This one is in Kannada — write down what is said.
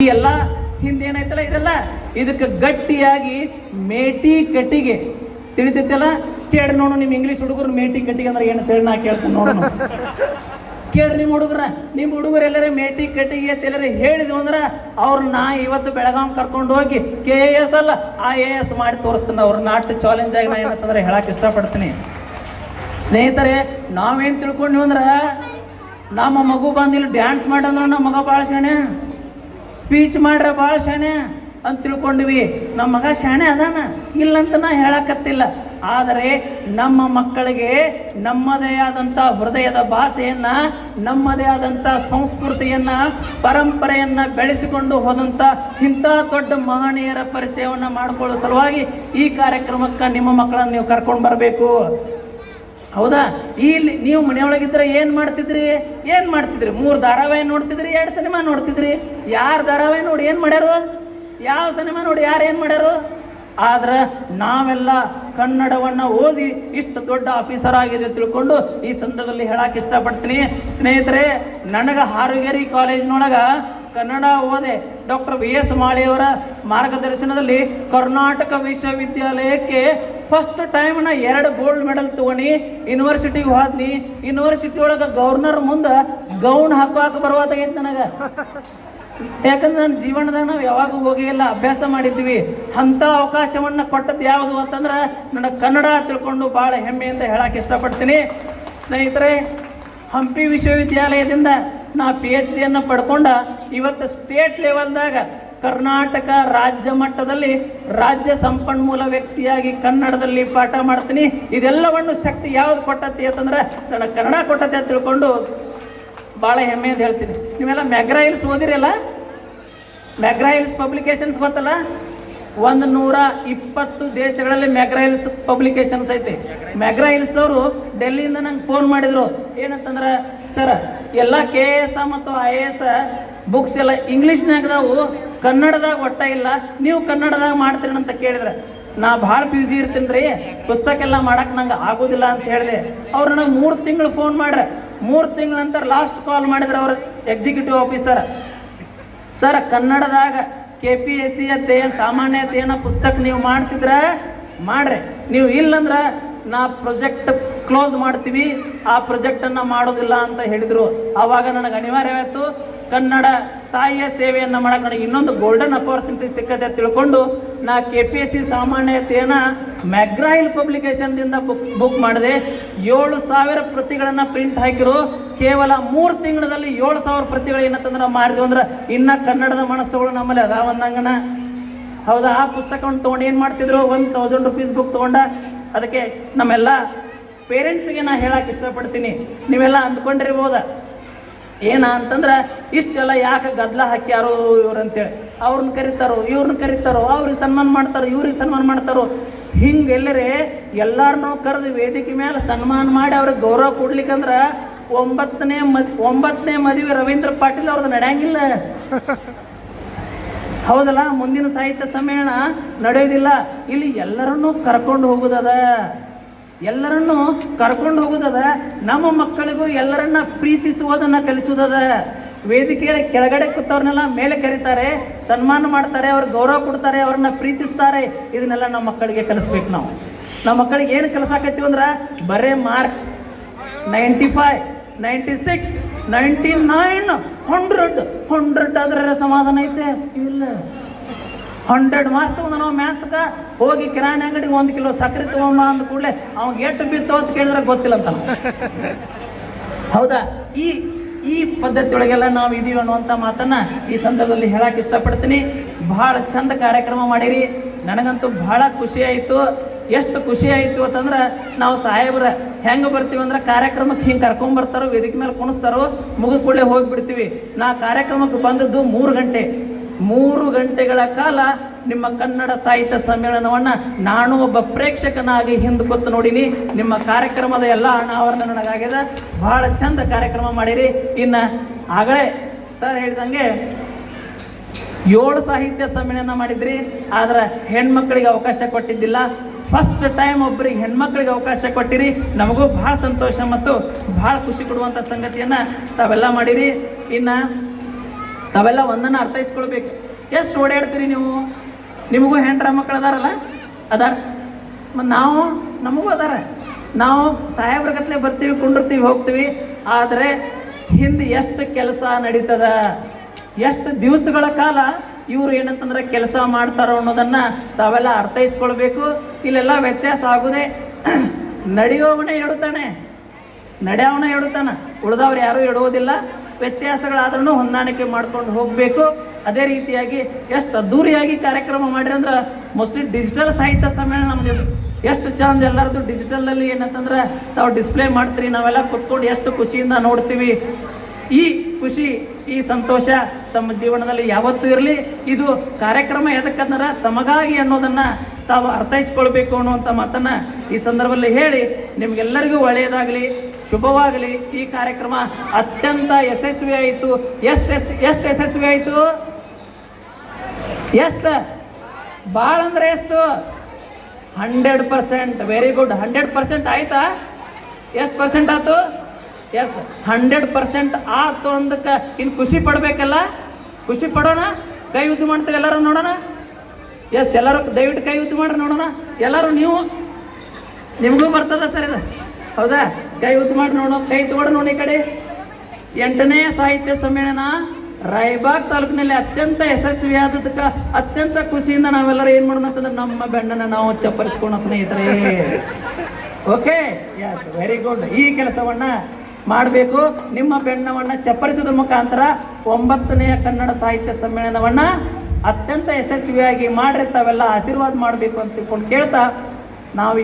ಎಲ್ಲ ಹಿಂದೇನೈತಲ್ಲ ಇದೆಲ್ಲ ಇದಕ್ಕೆ ಗಟ್ಟಿಯಾಗಿ ಮೇಟಿ ಕಟ್ಟಿಗೆ ತಿಳಿತೈತಲ್ಲ. ಕೇಳಿ ನೋಡು ನಿಮ್ಮ ಇಂಗ್ಲೀಷ್ ಹುಡುಗರು ಮೇಟಿ ಕಟ್ಟಿಗೆ ಅಂದ್ರೆ ಏನು ಹೇಳಿ ನಾ ಕೇಳ್ತೀನಿ ನೋಡೋಣ. ಕೇಳ್ರಿ ನಿಮ್ಮ ಹುಡುಗರು ಎಲ್ಲರೇ ಮೇಟಿ ಕಟ್ಟಿಗೆ ಎಲ್ಲರೇ ಹೇಳಿದ್ವು ಅಂದ್ರೆ ಅವ್ರನ್ನ ಇವತ್ತು ಬೆಳಗಾವ್ ಕರ್ಕೊಂಡು ಹೋಗಿ KAS ಅಲ್ಲ IAS ಮಾಡಿ ತೋರಿಸ್ತೀನಿ. ಅವ್ರ ನಾಟ್ ಚಾಲೆಂಜ್ ಆಗಿ ನಾ ಏನಂತಂದ್ರೆ ಹೇಳಕ್ ಇಷ್ಟಪಡ್ತೀನಿ. ಸ್ನೇಹಿತರೆ, ನಾವೇನು ತಿಳ್ಕೊಂಡ್ವಿ ಅಂದ್ರೆ ನಮ್ಮ ಮಗು ಬಂದಿಲ್ಲ ಡ್ಯಾನ್ಸ್ ಮಾಡಂದ್ರೆ ನಮ್ಮ ಮಗ ಭಾಳ ಶಾಣೆ, ಸ್ಪೀಚ್ ಮಾಡ್ರೆ ಭಾಳ ಶಾಣೆ ಅಂತ ತಿಳ್ಕೊಂಡ್ವಿ. ನಮ್ಮ ಮಗ ಶಾಣೆ ಅದಾನ ಇಲ್ಲಂತ ನಾ ಹೇಳಕತ್ತಿಲ್ಲ. ಆದರೆ ನಮ್ಮ ಮಕ್ಕಳಿಗೆ ನಮ್ಮದೇ ಆದಂಥ ಹೃದಯದ ಭಾಷೆಯನ್ನ, ನಮ್ಮದೇ ಆದಂಥ ಸಂಸ್ಕೃತಿಯನ್ನ, ಪರಂಪರೆಯನ್ನ ಬೆಳೆಸಿಕೊಂಡು ಹೋದಂಥ ಇಂಥ ದೊಡ್ಡ ಮಹನೀಯರ ಪರಿಚಯವನ್ನ ಮಾಡಿಕೊಳ್ಳೋ ಸಲುವಾಗಿ ಈ ಕಾರ್ಯಕ್ರಮಕ್ಕೆ ನಿಮ್ಮ ಮಕ್ಕಳನ್ನು ನೀವು ಕರ್ಕೊಂಡು ಬರಬೇಕು. ಹೌದಾ? ಇಲ್ಲಿ ನೀವು ಮನೆಯೊಳಗಿದ್ರೆ ಏನು ಮಾಡ್ತಿದ್ರಿ? 3 ಧಾರಾವಾಹಿ ನೋಡ್ತಿದ್ರಿ, 2 ಸಿನಿಮಾ ನೋಡ್ತಿದ್ರಿ. ಯಾರು ಧಾರಾವಾಹಿ ನೋಡಿ ಏನು ಮಾಡ್ಯಾರು? ಯಾವ ಸಿನಿಮಾ ನೋಡಿ ಯಾರು ಏನು ಮಾಡ್ಯಾರು? ಆದ್ರೆ ನಾವೆಲ್ಲ ಕನ್ನಡವನ್ನು ಓದಿ ಇಷ್ಟು ದೊಡ್ಡ ಆಫೀಸರ್ ಆಗಿದೆ ತಿಳ್ಕೊಂಡು ಈ ಸಂದರ್ಭದಲ್ಲಿ ಹೇಳಕ್ ಇಷ್ಟಪಡ್ತೀನಿ. ಸ್ನೇಹಿತರೆ, ನನಗೆ ಹಾರುಗೇರಿ ಕಾಲೇಜ್ನೊಳಗೆ ಕನ್ನಡ ಓದೆ ಡಾಕ್ಟರ್ VS ಮಾಳಿಯವರ ಮಾರ್ಗದರ್ಶನದಲ್ಲಿ ಕರ್ನಾಟಕ ವಿಶ್ವವಿದ್ಯಾಲಯಕ್ಕೆ ಫಸ್ಟ್ ಟೈಮ್ ನಾ 2 ಗೋಲ್ಡ್ ಮೆಡಲ್ ತಗೊಂಡು ಯೂನಿವರ್ಸಿಟಿಗೆ ಹೋದ್ನಿ. ಯೂನಿವರ್ಸಿಟಿ ಒಳಗೆ ಗವರ್ನರ್ ಮುಂದೆ ಗೌನ್ ಹಾಕುವಾಗ ಬರುವಾಗೈತೆ ನನಗೆ. ಯಾಕಂದ್ರೆ ನನ್ನ ಜೀವನದಾಗ ನಾವು ಯಾವಾಗ ಹೋಗಿಲ್ಲ, ಅಭ್ಯಾಸ ಮಾಡಿದ್ವಿ. ಅಂಥ ಅವಕಾಶವನ್ನು ಕೊಟ್ಟದ್ದು ಯಾವುದು ಅಂತಂದ್ರೆ ನನಗೆ ಕನ್ನಡ ತಿಳ್ಕೊಂಡು ಭಾಳ ಹೆಮ್ಮೆಯಿಂದ ಹೇಳಕ್ಕೆ ಇಷ್ಟಪಡ್ತೀನಿ. ಸ್ನೇಹಿತರೆ, ಹಂಪಿ ವಿಶ್ವವಿದ್ಯಾಲಯದಿಂದ ನಾ PhD ಪಡ್ಕೊಂಡ ಇವತ್ತು ಸ್ಟೇಟ್ ಲೆವೆಲ್ದಾಗ ಕರ್ನಾಟಕ ರಾಜ್ಯ ಮಟ್ಟದಲ್ಲಿ ರಾಜ್ಯ ಸಂಪನ್ಮೂಲ ವ್ಯಕ್ತಿಯಾಗಿ ಕನ್ನಡದಲ್ಲಿ ಪಾಠ ಮಾಡ್ತೀನಿ. ಇದೆಲ್ಲವನ್ನು ಶಕ್ತಿ ಯಾವ್ದು ಕೊಟ್ಟತಿ ಅಂತಂದ್ರೆ ನನಗೆ ಕನ್ನಡ ಕೊಟ್ಟತಿ ಅಂತ ತಿಳ್ಕೊಂಡು ಭಾಳ ಹೆಮ್ಮೆಯಿಂದ ಹೇಳ್ತೀನಿ. ನೀವೆಲ್ಲ ಮೆಗ್ರಾ ಹಿಲ್ಸ್ ಓದಿರಲ್ಲ? ಮೆಗ್ರಾ ಹಿಲ್ಸ್ ಪಬ್ಲಿಕೇಶನ್ಸ್ ಗೊತ್ತಲ್ಲ? 120 ದೇಶಗಳಲ್ಲಿ ಮೆಗ್ರಾ ಹಿಲ್ಸ್ ಪಬ್ಲಿಕೇಶನ್ಸ್ ಐತಿ. ಮೆಗ್ರಾ ಹಿಲ್ಸ್ ಅವರು ಡೆಲ್ಲಿಯಿಂದ ನಂಗೆ ಫೋನ್ ಮಾಡಿದ್ರು. ಏನಂತಂದ್ರೆ, ಸರ್ ಎಲ್ಲ KAS ಮತ್ತು IAS ಬುಕ್ಸ್ ಎಲ್ಲ ಇಂಗ್ಲೀಷ್ನಾಗದಾವು, ಕನ್ನಡದಾಗ ಒಟ್ಟ ಇಲ್ಲ, ನೀವು ಕನ್ನಡದಾಗ ಮಾಡ್ತೀರಿ ಅಂತ ಕೇಳಿದ್ರೆ ನಾ ಭಾಳ ಬ್ಯುಸಿ ಇರ್ತೀನಿ ರೀ, ಪುಸ್ತಕ ಎಲ್ಲ ಮಾಡಕ್ಕೆ ನಂಗೆ ಆಗೋದಿಲ್ಲ ಅಂತ ಹೇಳಿದೆ. ಅವ್ರು ನನಗೆ 3 ತಿಂಗಳು ಫೋನ್ ಮಾಡ್ರೆ, 3 ತಿಂಗಳ ನಂತರ ಲಾಸ್ಟ್ ಕಾಲ್ ಮಾಡಿದ್ರೆ ಅವ್ರ ಎಕ್ಸಿಕ್ಯೂಟಿವ್ ಆಫೀಸರ್, ಸರ್ ಕನ್ನಡದಾಗ KPSC ಸಾಮಾನ್ಯತೆಯನ್ನ ಪುಸ್ತಕ ನೀವು ಮಾಡ್ತಿದ್ರೆ ಮಾಡ್ರಿ, ನೀವು ಇಲ್ಲಂದ್ರೆ ನಾ ಪ್ರಾಜೆಕ್ಟ್ ಕ್ಲೋಸ್ ಮಾಡ್ತೀವಿ, ಆ ಪ್ರಾಜೆಕ್ಟನ್ನು ಮಾಡೋದಿಲ್ಲ ಅಂತ ಹೇಳಿದರು. ಆವಾಗ ನನಗೆ ಅನಿವಾರ್ಯವಾಯಿತು ಕನ್ನಡ ತಾಯಿಯ ಸೇವೆಯನ್ನು ಮಾಡಕ್ಕೆ. ನನಗೆ ಇನ್ನೊಂದು ಗೋಲ್ಡನ್ ಅಪರ್ಚುನಿಟಿ ಸಿಕ್ಕದೆ ತಿಳ್ಕೊಂಡು ನಾ KPSC ಸಾಮಾನ್ಯತೆಯನ್ನು ಮೆಗ್ರಾ ಹಿಲ್ ಪಬ್ಲಿಕೇಶನ್ದಿಂದ ಬುಕ್ ಮಾಡಿದೆ. 7,000 ಪ್ರತಿಗಳನ್ನು ಪ್ರಿಂಟ್ ಹಾಕಿರು. ಕೇವಲ 3 ತಿಂಗಳಲ್ಲಿ 7,000 ಪ್ರತಿಗಳು ಏನಂತಂದ್ರೆ ಮಾರಿದ್ವು. ಅಂದ್ರೆ ಇನ್ನು ಕನ್ನಡದ ಮನಸ್ಸುಗಳು ನಮ್ಮಲ್ಲಿ ಅದಾವಂದಂಗನ. ಹೌದಾ? ಆ ಪುಸ್ತಕವನ್ನು ತೊಗೊಂಡು ಏನು ಮಾಡ್ತಿದ್ರು, 1,000 ರೂಪೀಸ್ ಬುಕ್ ತೊಗೊಂಡ. ಅದಕ್ಕೆ ನಮ್ಮೆಲ್ಲ ಪೇರೆಂಟ್ಸ್ಗೆ ನಾ ಹೇಳಕ್ಕೆ ಇಷ್ಟಪಡ್ತೀನಿ. ನೀವೆಲ್ಲ ಅಂದ್ಕೊಂಡಿರ್ಬೋದ ಏನ ಅಂತಂದ್ರೆ ಇಷ್ಟೆಲ್ಲ ಯಾಕೆ ಗದ್ದಲ ಹಾಕ್ಯಾರೋ ಇವ್ರು ಅಂತೇಳಿ. ಅವ್ರನ್ನ ಕರೀತಾರೋ, ಇವ್ರನ್ನ ಕರೀತಾರೋ, ಅವ್ರಿಗೆ ಸನ್ಮಾನ ಮಾಡ್ತಾರೋ, ಇವ್ರಿಗೆ ಸನ್ಮಾನ ಮಾಡ್ತಾರೋ. ಹಿಂಗೆಲ್ಲರೇ ಎಲ್ಲರನ್ನೂ ಕರೆದು ವೇದಿಕೆ ಮೇಲೆ ಸನ್ಮಾನ ಮಾಡಿ ಅವ್ರಿಗೆ ಗೌರವ ಕೊಡ್ಲಿಕ್ಕಂದ್ರೆ 9ನೇ ಮದುವೆ ರವೀಂದ್ರ ಪಾಟೀಲ್ ಅವ್ರದ್ದು ನಡೆಯಂಗಿಲ್ಲ. ಹೌದಲ್ಲ? ಮುಂದಿನ ಸಾಹಿತ್ಯ ಸಮ್ಮೇಳನ ನಡೆಯೋದಿಲ್ಲ. ಇಲ್ಲಿ ಎಲ್ಲರನ್ನೂ ಕರ್ಕೊಂಡು ಹೋಗುದದ, ನಮ್ಮ ಮಕ್ಕಳಿಗೂ ಎಲ್ಲರನ್ನ ಪ್ರೀತಿಸುವುದನ್ನ ಕಲಿಸುವುದದ. ವೇದಿಕೆಯ ಕೆಳಗಡೆ ಕೂತವ್ರನ್ನೆಲ್ಲ ಮೇಲೆ ಕರೀತಾರೆ, ಸನ್ಮಾನ ಮಾಡ್ತಾರೆ, ಅವ್ರಿಗೆ ಗೌರವ ಕೊಡ್ತಾರೆ, ಅವ್ರನ್ನ ಪ್ರೀತಿಸ್ತಾರೆ. ಇದನ್ನೆಲ್ಲ ನಮ್ಮ ಮಕ್ಕಳಿಗೆ ಕಲಿಸ್ಬೇಕು. ನಮ್ಮ ಮಕ್ಕಳಿಗೆ ಏನು ಕಲಿಸಾಕತ್ತೀವಿ ಅಂದ್ರೆ ಬರೇ ಮಾರ್ಕ್ 95, 96, 99, 100 ಆದ್ರೆ ಸಮಾಧಾನ ಐತೆ? ಇಲ್ಲ. 100 ಮಾರ್ಕ್ಸ್ ತಗೊಂಡ ನಾವು ಮ್ಯಾಥ್ಸ್ಗ ಹೋಗಿ ಕಿರಾಣಿ ಅಂಗಡಿಗೆ 1 ಕಿಲೋ ಸಕ್ಕರೆ ತಗೊಂಬ ಅಂದ ಕೂಡಲೇ ಅವ್ನಿಗೆ ಎಷ್ಟು ಬೀಸ್ ಅಂತ ಕೇಳಿದ್ರೆ ಗೊತ್ತಿಲ್ಲ ಅಂತ. ಹೌದಾ? ಈ ಪದ್ಧತಿಯೊಳಗೆಲ್ಲ ನಾವು ಇದೀವಿ ಅನ್ನುವಂಥ ಮಾತನ್ನ ಈ ಸಂದರ್ಭದಲ್ಲಿ ಹೇಳಕ್ಕೆ ಇಷ್ಟಪಡ್ತೀನಿ. ಬಹಳ ಚಂದ ಕಾರ್ಯಕ್ರಮ ಮಾಡಿರಿ. ನನಗಂತೂ ಬಹಳ ಖುಷಿ ಆಯಿತು. ಎಷ್ಟು ಖುಷಿ ಆಯಿತು ಅಂತಂದ್ರೆ, ನಾವು ಸಾಹೇಬ್ರ ಹೆಂಗೆ ಬರ್ತೀವಿ ಅಂದ್ರೆ ಕಾರ್ಯಕ್ರಮಕ್ಕೆ ಹಿಂಗೆ ಕರ್ಕೊಂಬರ್ತಾರೋ, ವೇದಿಕೆ ಮೇಲೆ ಕುಣಿಸ್ತಾರೋ, ಮುಗಿದ ಕೂಡಲೇ ಹೋಗಿಬಿಡ್ತೀವಿ. ನಾ ಕಾರ್ಯಕ್ರಮಕ್ಕೆ ಬಂದದ್ದು 3 ಗಂಟೆ. 3 ಗಂಟೆಗಳ ಕಾಲ ನಿಮ್ಮ ಕನ್ನಡ ಸಾಹಿತ್ಯ ಸಮ್ಮೇಳನವನ್ನು ನಾನು ಒಬ್ಬ ಪ್ರೇಕ್ಷಕನಾಗಿ ಹಿಂದೆ ಕೂತು ನೋಡೀನಿ. ನಿಮ್ಮ ಕಾರ್ಯಕ್ರಮದ ಎಲ್ಲ ಅನಾವರಣ ನನಗಾಗ್ಯದ. ಬಹಳ ಚಂದ ಕಾರ್ಯಕ್ರಮ ಮಾಡಿರಿ. ಇನ್ನು ಆಗಲೇ ಸರ್ ಹೇಳಿದಂಗೆ 7 ಸಾಹಿತ್ಯ ಸಮ್ಮೇಳನ ಮಾಡಿದ್ರಿ, ಆದ್ರೆ ಹೆಣ್ಮಕ್ಳಿಗೆ ಅವಕಾಶ ಕೊಟ್ಟಿದ್ದಿಲ್ಲ. ಫಸ್ಟ್ ಟೈಮ್ ಒಬ್ಬರಿಗೆ ಹೆಣ್ಮಕ್ಳಿಗೆ ಅವಕಾಶ ಕೊಟ್ಟಿರಿ. ನಮಗೂ ಬಹಳ ಸಂತೋಷ ಮತ್ತು ಬಹಳ ಖುಷಿ ಕೊಡುವಂಥ ಸಂಗತಿಯನ್ನು ತಾವೆಲ್ಲ ಮಾಡಿರಿ. ಇನ್ನು ತಾವೆಲ್ಲ ಒಂದನ್ನ ಅರ್ಥೈಸ್ಕೊಳ್ಬೇಕು. ಎಷ್ಟು ಓಡಾಡ್ತೀರಿ ನೀವು? ನಿಮಗೂ ಹೆಂಡ್ರ ಮಕ್ಕಳು ಅದಾರಲ್ಲ, ಅದಾರ. ಮತ್ತು ನಮಗೂ ಅದಾರ. ನಾವು ಸಾಹೇಬ್ರ ಗತ್ಲೆ ಬರ್ತೀವಿ, ಕುಂಡಿರ್ತೀವಿ, ಹೋಗ್ತೀವಿ. ಆದರೆ ಹಿಂದೆ ಎಷ್ಟು ಕೆಲಸ ನಡೀತದ, ಎಷ್ಟು ದಿವಸಗಳ ಕಾಲ ಇವರು ಏನಂತಂದ್ರೆ ಕೆಲಸ ಮಾಡ್ತಾರೋ ಅನ್ನೋದನ್ನ ತಾವೆಲ್ಲ ಅರ್ಥೈಸ್ಕೊಳ್ಬೇಕು. ಇಲ್ಲೆಲ್ಲ ವ್ಯತ್ಯಾಸ ಆಗುದೇ. ನಡೆಯೋವನೇ ಎಡುತ್ತಾನೆ, ನಡೆಯವನ ಎಡುತ್ತಾನ, ಉಳಿದವ್ರು ಯಾರೂ ಎಡುವುದಿಲ್ಲ. ವ್ಯತ್ಯಾಸಗಳಾದ್ರೂ ಹೊಂದಾಣಿಕೆ ಮಾಡ್ಕೊಂಡು ಹೋಗಬೇಕು. ಅದೇ ರೀತಿಯಾಗಿ ಎಷ್ಟು ಅದ್ದೂರಿಯಾಗಿ ಕಾರ್ಯಕ್ರಮ ಮಾಡಿರಿ ಅಂದ್ರೆ ಮೋಸ್ಟ್ಲಿ ಡಿಜಿಟಲ್ ಸಾಹಿತ್ಯ ಸಮ್ಮೇಳನ ನಮ್ದು ಎಷ್ಟು ಚಂದ. ಎಲ್ಲರದ್ದು ಡಿಜಿಟಲಲ್ಲಿ ಏನಂತಂದ್ರೆ ತಾವು ಡಿಸ್ಪ್ಲೇ ಮಾಡ್ತೀರಿ, ನಾವೆಲ್ಲ ಕುತ್ಕೊಂಡು ಎಷ್ಟು ಖುಷಿಯಿಂದ ನೋಡ್ತೀವಿ. ಈ ಖುಷಿ, ಈ ಸಂತೋಷ ತಮ್ಮ ಜೀವನದಲ್ಲಿ ಯಾವತ್ತೂ ಇರಲಿ. ಇದು ಕಾರ್ಯಕ್ರಮ ಎದಕ್ಕಂದ್ರೆ ತಮಗಾಗಿ ಅನ್ನೋದನ್ನ ತಾವು ಅರ್ಥೈಸ್ಕೊಳ್ಬೇಕು ಅನ್ನುವಂಥ ಮಾತನ್ನ ಈ ಸಂದರ್ಭದಲ್ಲಿ ಹೇಳಿ ನಿಮ್ಗೆಲ್ಲರಿಗೂ ಒಳ್ಳೆಯದಾಗಲಿ, ಶುಭವಾಗಲಿ. ಈ ಕಾರ್ಯಕ್ರಮ ಅತ್ಯಂತ ಯಶಸ್ವಿ ಆಯಿತು. ಎಷ್ಟು ಯಶಸ್ವಿ ಆಯಿತು? ಎಷ್ಟು? ಭಾಳ ಅಂದ್ರೆ ಎಷ್ಟು? 100%. Very good. 100% ಆಯ್ತಾ? ಎಷ್ಟು ಪರ್ಸೆಂಟ್ ಆಯ್ತು? ಎಸ್, 100% ಆಯ್ತು. ಅಂದಕ್ಕೆ ಇನ್ನು ಖುಷಿ ಪಡಬೇಕಲ್ಲ, ಖುಷಿ ಪಡೋಣ. ಕೈ ಉದ್ದು ಮಾಡ್ತೀವಿ ಎಲ್ಲರೂ, ನೋಡೋಣ. ಎಸ್, ಎಲ್ಲರೂ ದಯವಿಟ್ಟು ಕೈ ಉದ್ದು ಮಾಡ್ರಿ ನೋಡೋಣ. ಎಲ್ಲರೂ ನಿಮಗೂ ಬರ್ತದ ಸರ್ ಇದು? ಹೌದಾ? ಕೈ ಉದ್ದು ಮಾಡಿ ನೋಡೋಣ. ಕೈ ತಗೊಂಡು ನೋಡಿ ಈ ಕಡೆ. 8ನೇ ಸಾಹಿತ್ಯ ಸಮ್ಮೇಳನ ರಾಯಬಾಗ್ ತಾಲೂಕಿನಲ್ಲಿ ಅತ್ಯಂತ ಯಶಸ್ವಿಯಾದದಕ್ಕೆ ಅತ್ಯಂತ ಖುಷಿಯಿಂದ ನಾವೆಲ್ಲರೂ ಏನು ಮಾಡೋಣ ಅಂತಂದ್ರೆ ನಮ್ಮ ಬೆಣ್ಣನ ನಾವು ಚಪ್ಪರಿಸ್ಕೋಣ ಸ್ನೇಹಿತರೆ. Okay, yes, very good. ಈ ಕೆಲಸವನ್ನ ಮಾಡಬೇಕು. ನಿಮ್ಮ ಬೆಣ್ಣವನ್ನ ಚಪ್ಪರಿಸೋದ್ರ ಮುಖಾಂತರ 9ನೇ ಕನ್ನಡ ಸಾಹಿತ್ಯ ಸಮ್ಮೇಳನವನ್ನ ಅತ್ಯಂತ ಯಶಸ್ವಿಯಾಗಿ ಮಾಡ್ರಿ. ತಾವೆಲ್ಲ ಆಶೀರ್ವಾದ ಮಾಡಬೇಕು ಅಂತ ತಿಳ್ಕೊಂಡು ಕೇಳ್ತಾ ನಾವು